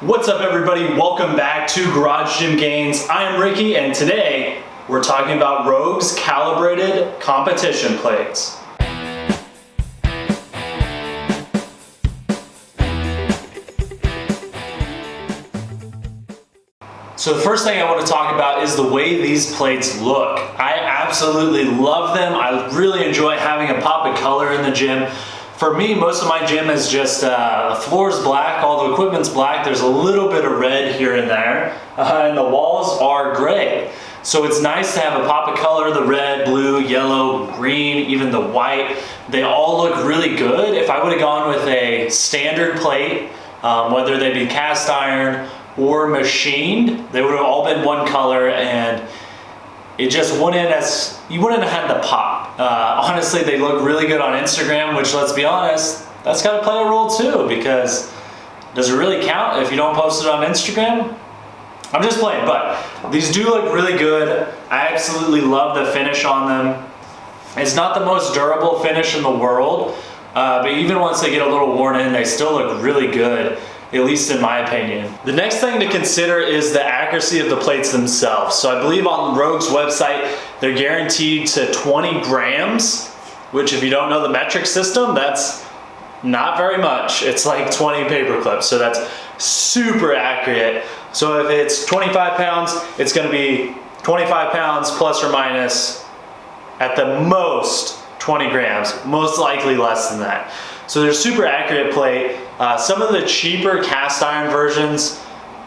What's up everybody, welcome back to Garage Gym Gains. I am Ricky and today we're talking about Rogue's Calibrated Competition Plates. So the first thing I want to talk about is the way these plates look. I absolutely love them. I really enjoy having a pop of color in the gym. For me, most of my gym is just the floor's black, all the equipment's black. There's a little bit of red here and there, and the walls are gray. So it's nice to have a pop of color, the red, blue, yellow, green, even the white. They all look really good. If I would have gone with a standard plate, whether they be cast iron or machined, they would have all been one color and it just wouldn't you wouldn't have had the pop. Honestly, they look really good on Instagram, which, let's be honest, that's got to play a role too, because does it really count if you don't post it on Instagram? I'm just playing, but these do look really good. I absolutely love the finish on them. It's not the most durable finish in the world, but even once they get a little worn in, they still look really good, at least in my opinion. The next thing to consider is the accuracy of the plates themselves. So I believe on Rogue's website, they're guaranteed to 20 grams, which if you don't know the metric system, that's not very much. It's like 20 paper clips, so that's super accurate. So if it's 25 pounds, it's gonna be 25 pounds plus or minus at the most 20 grams, most likely less than that. So they're super accurate plate. Some of the cheaper cast iron versions,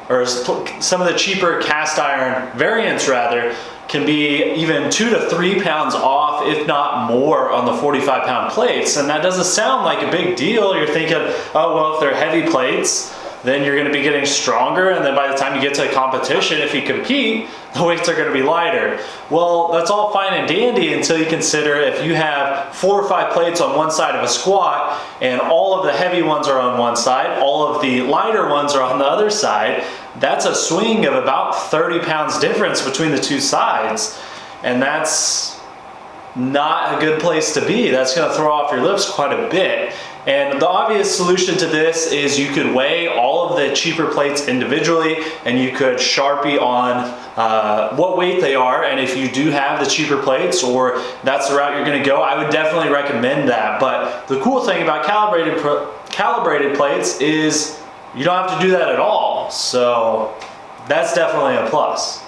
or some of the cheaper cast iron variants rather, can be even 2 to 3 pounds off, if not more, on the 45-pound plates. And that doesn't sound like a big deal. You're thinking, oh, well, if they're heavy plates, then you're gonna be getting stronger, and then by the time you get to a competition, if you compete, the weights are gonna be lighter. Well, that's all fine and dandy until you consider if you have 4 or 5 plates on one side of a squat, and all of the heavy ones are on one side, all of the lighter ones are on the other side, that's a swing of about 30 pounds difference between the two sides. And that's not a good place to be. That's gonna throw off your lifts quite a bit. And the obvious solution to this is you could weigh all of the cheaper plates individually, and you could Sharpie on what weight they are. And if you do have the cheaper plates, or that's the route you're gonna go, I would definitely recommend that. But the cool thing about calibrated plates is you don't have to do that at all. So that's definitely a plus.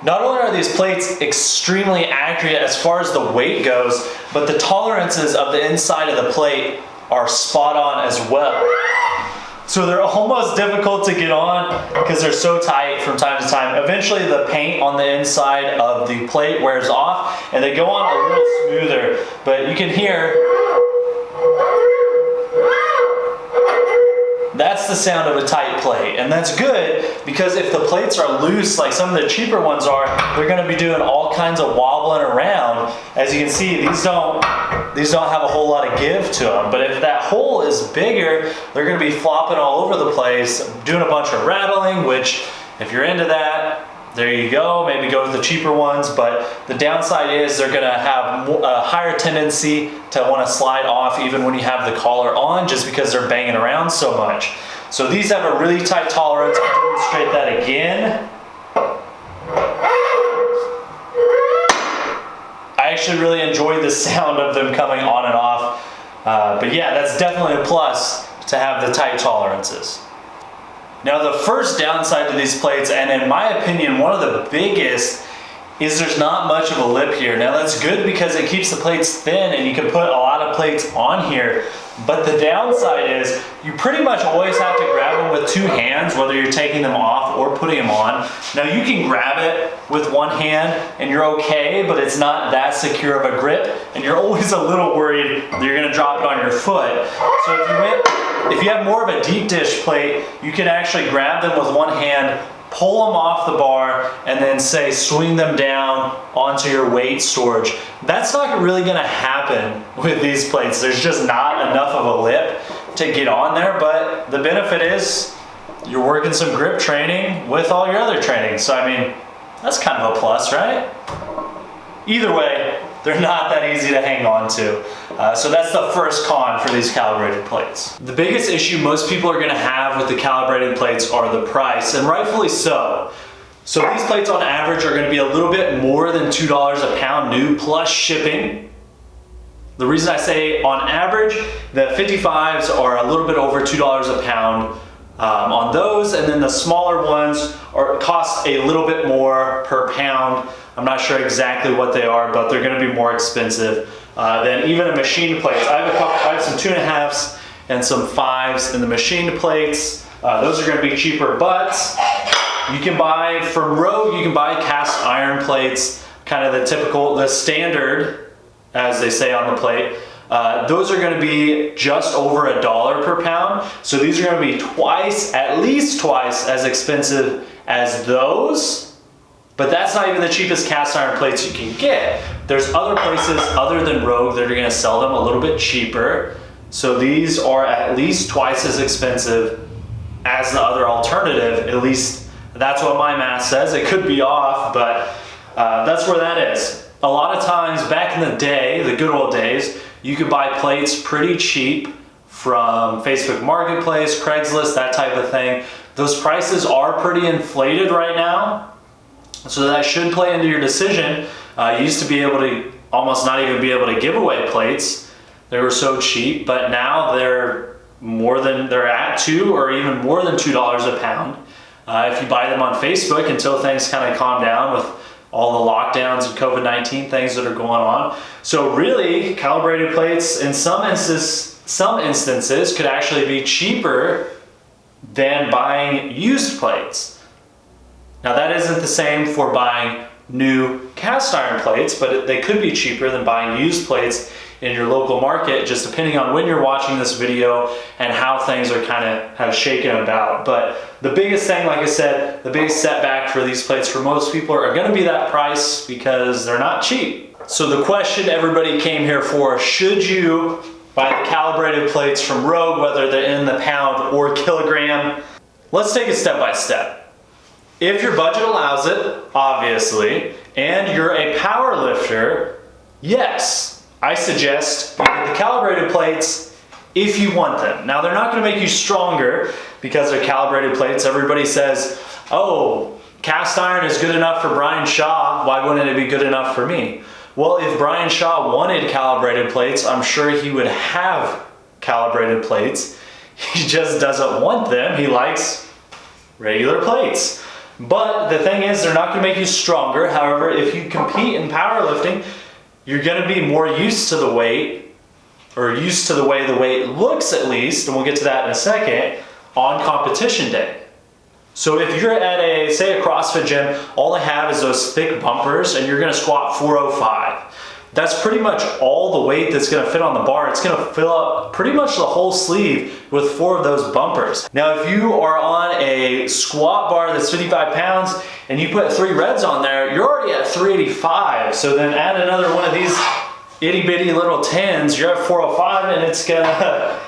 Not only are these plates extremely accurate as far as the weight goes, but the tolerances of the inside of the plate are spot on as well. So they're almost difficult to get on because they're so tight from time to time. Eventually the paint on the inside of the plate wears off and they go on a little smoother, but you can hear that's the sound of a tight plate. And that's good because if the plates are loose like some of the cheaper ones are, they're gonna be doing all kinds of wobbling around. As you can see, these don't have a whole lot of give to them. But if that hole is bigger, they're gonna be flopping all over the place, doing a bunch of rattling, which if you're into that, there you go, maybe go with the cheaper ones. But the downside is they're gonna have a higher tendency to wanna slide off even when you have the collar on, just because they're banging around so much. So these have a really tight tolerance. I'll demonstrate that again. I actually really enjoy the sound of them coming on and off. But yeah, that's definitely a plus to have the tight tolerances. Now the first downside to these plates, and in my opinion one of the biggest, is there's not much of a lip here. Now that's good because it keeps the plates thin and you can put a lot of plates on here. But the downside is you pretty much always have to grab them with 2 hands, whether you're taking them off or putting them on. Now you can grab it with one hand and you're okay, but it's not that secure of a grip, and you're always a little worried that you're gonna drop it on your foot. So if you have more of a deep dish plate, you can actually grab them with one hand, pull them off the bar, and then say swing them down onto your weight storage. That's not really gonna happen with these plates. There's just not enough of a lip to get on there, but the benefit is you're working some grip training with all your other training. So I mean, that's kind of a plus, right? Either way, they're not that easy to hang on to. So that's the first con for these calibrated plates. The biggest issue most people are gonna have with the calibrated plates are the price, and rightfully so. So these plates on average are gonna be a little bit more than $2 a pound new plus shipping. The reason I say on average, the 55s are a little bit over $2 a pound on those, and then the smaller ones cost a little bit more per pound. I'm not sure exactly what they are, but they're gonna be more expensive than even a machined plate. I have some 2.5s and some 5s in the machined plates. Those are gonna be cheaper, but you can buy from Rogue, you can buy cast iron plates, kind of the typical, the standard, as they say on the plate. Those are gonna be just over $1 per pound. So these are gonna be at least twice as expensive as those. But that's not even the cheapest cast iron plates you can get. There's other places other than Rogue that are gonna sell them a little bit cheaper. So these are at least twice as expensive as the other alternative. At least that's what my math says. It could be off, but that's where that is. A lot of times back in the day, the good old days, you could buy plates pretty cheap from Facebook Marketplace, Craigslist, that type of thing. Those prices are pretty inflated right now. So that should play into your decision. You used to be able to almost not even be able to give away plates. They were so cheap, but now they're at $2 or even more than $2 a pound. If you buy them on Facebook until things kind of calm down with all the lockdowns and COVID-19 things that are going on. So really, calibrated plates in some instances could actually be cheaper than buying used plates. Now that isn't the same for buying new cast iron plates, but they could be cheaper than buying used plates in your local market, just depending on when you're watching this video and how things are kind of have shaken about. But the biggest thing, like I said, the biggest setback for these plates for most people are gonna be that price, because they're not cheap. So the question everybody came here for, should you buy the calibrated plates from Rogue, whether they're in the pound or kilogram? Let's take it step by step. If your budget allows it, obviously, and you're a power lifter, yes, I suggest you get the calibrated plates if you want them. Now, they're not gonna make you stronger because they're calibrated plates. Everybody says, oh, cast iron is good enough for Brian Shaw, why wouldn't it be good enough for me? Well, if Brian Shaw wanted calibrated plates, I'm sure he would have calibrated plates. He just doesn't want them. He likes regular plates. But the thing is, they're not gonna make you stronger. However, if you compete in powerlifting, you're gonna be more used to the weight, or used to the way the weight looks at least, and we'll get to that in a second, on competition day. So if you're at say a CrossFit gym, all they have is those thick bumpers and you're gonna squat 405. That's pretty much all the weight that's gonna fit on the bar. It's gonna fill up pretty much the whole sleeve with 4 of those bumpers. Now, if you are on a squat bar that's 55 pounds and you put 3 reds on there, you're already at 385. So then add another one of these itty bitty little 10s, you're at 405, and it's gonna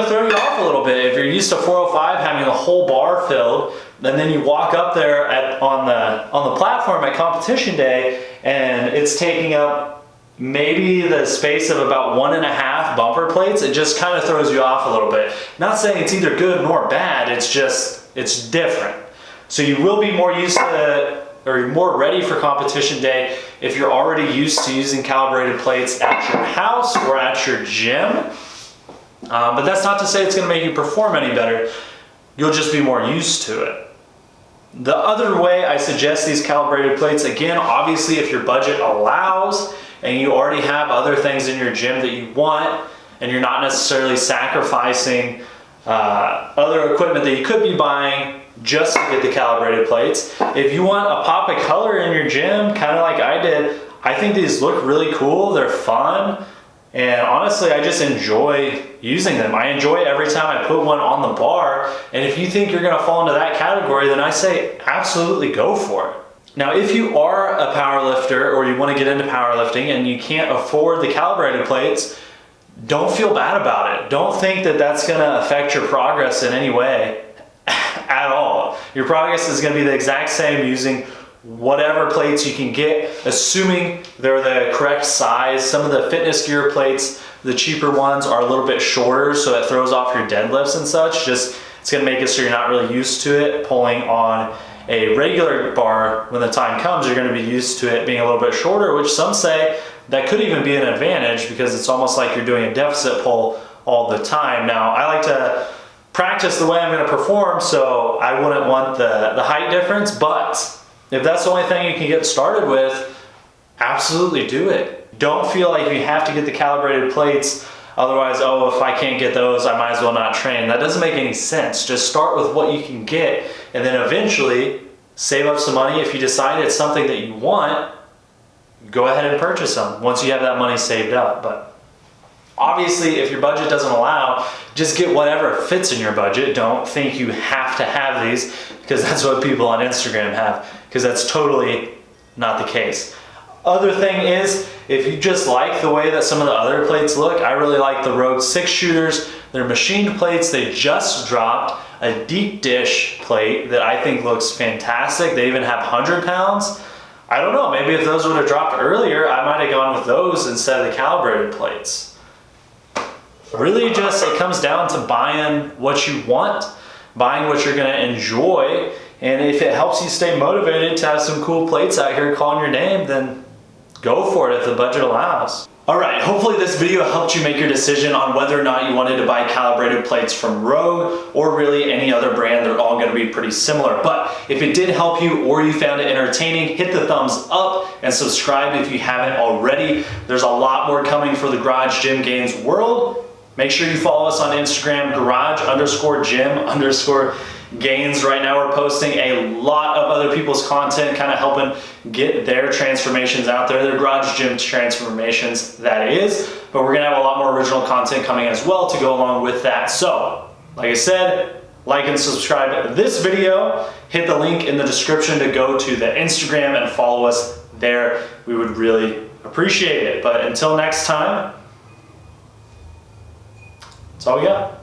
throw you off a little bit. If you're used to 405 having a whole bar filled, and then you walk up there on the platform at competition day, and it's taking up maybe the space of about 1.5 bumper plates, it just kind of throws you off a little bit. Not saying it's either good nor bad, it's different. So you will be more used to, or more ready for competition day if you're already used to using calibrated plates at your house or at your gym. But that's not to say it's gonna make you perform any better. You'll just be more used to it. The other way I suggest these calibrated plates, again, obviously if your budget allows and you already have other things in your gym that you want and you're not necessarily sacrificing other equipment that you could be buying just to get the calibrated plates. If you want a pop of color in your gym, kind of like I did, I think these look really cool, they're fun. And honestly, I just enjoy using them. I enjoy it every time I put one on the bar. And if you think you're gonna fall into that category, then I say absolutely go for it. Now, if you are a power lifter or you wanna get into powerlifting and you can't afford the calibrated plates, don't feel bad about it. Don't think that that's gonna affect your progress in any way at all. Your progress is gonna be the exact same using whatever plates you can get, assuming they're the correct size. Some of the fitness gear plates, the cheaper ones, are a little bit shorter, so it throws off your deadlifts and such. Just, it's gonna make it so you're not really used to it pulling on a regular bar. When the time comes, you're gonna be used to it being a little bit shorter, which some say that could even be an advantage because it's almost like you're doing a deficit pull all the time. Now, I like to practice the way I'm gonna perform, so I wouldn't want the height difference, but if that's the only thing you can get started with, absolutely do it. Don't feel like you have to get the calibrated plates, otherwise, oh, if I can't get those, I might as well not train. That doesn't make any sense. Just start with what you can get, and then eventually save up some money. If you decide it's something that you want, go ahead and purchase them once you have that money saved up. But obviously, if your budget doesn't allow, just get whatever fits in your budget. Don't think you have to have these because that's what people on Instagram have, because that's totally not the case. Other thing is, if you just like the way that some of the other plates look, I really like the Rogue 6 shooters. They're machined plates. They just dropped a deep dish plate that I think looks fantastic. They even have 100 pounds. I don't know, maybe if those would have dropped earlier, I might have gone with those instead of the calibrated plates. Really just, it comes down to buying what you want, buying what you're gonna enjoy, and if it helps you stay motivated to have some cool plates out here calling your name, then go for it if the budget allows. All right, hopefully this video helped you make your decision on whether or not you wanted to buy calibrated plates from Rogue or really any other brand. They're all gonna be pretty similar. But if it did help you or you found it entertaining, hit the thumbs up and subscribe if you haven't already. There's a lot more coming for the Garage Gym Gains world. Make sure you follow us on Instagram, garage_gym_gains. Right now we're posting a lot of other people's content, kind of helping get their transformations out there, their garage gym transformations, that is. But we're gonna have a lot more original content coming as well to go along with that. So, like I said, like and subscribe to this video. Hit the link in the description to go to the Instagram and follow us there. We would really appreciate it. But until next time, that's all we got.